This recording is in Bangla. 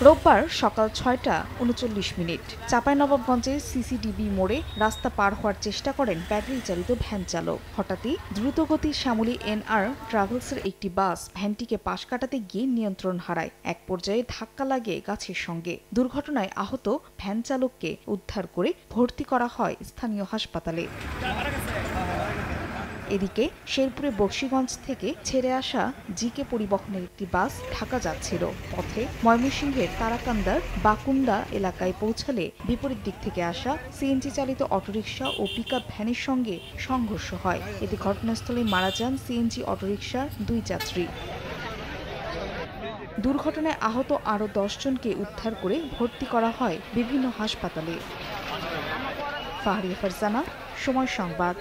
রোববার সকাল ৬টা ৩৯ চাঁপাইনবাবগঞ্জে সিসিডিবি মোড়ে রাস্তা পার হওয়ার চেষ্টা করেন ব্যাটারি চালিত ভ্যান চালক। হঠাৎই দ্রুতগতির শ্যামলী এনআর ট্রাভেলসের একটি বাস ভ্যানটিকে পাশ কাটাতে গিয়ে নিয়ন্ত্রণ হারায়। এক পর্যায়ে ধাক্কা লাগে গাছের সঙ্গে। দুর্ঘটনায় আহত ভ্যান চালককে উদ্ধার করে ভর্তি করা হয় স্থানীয় হাসপাতালে। এদিকে শেরপুরে বকশীগঞ্জ থেকে ছেড়ে আসা জিকে পরিবহনের একটি বাস ঢাকা যাচ্ছিল। পথে ময়মনসিংহের তারাকান্দার বাকুন্ডা এলাকায় পৌঁছালে বিপরীত দিক থেকে আসা সিএনজি চালিত অটোরিকশা ও পিকআপ ভ্যানের সঙ্গে সংঘর্ষ হয়। এতে ঘটনাস্থলে মারা যান সিএনজি অটোরিকশার ২ যাত্রী। দুর্ঘটনায় আহত আরও ১০ জনকে উদ্ধার করে ভর্তি করা হয় বিভিন্ন হাসপাতালে। ফাহরিয়া ফারজানা, সময় সংবাদ।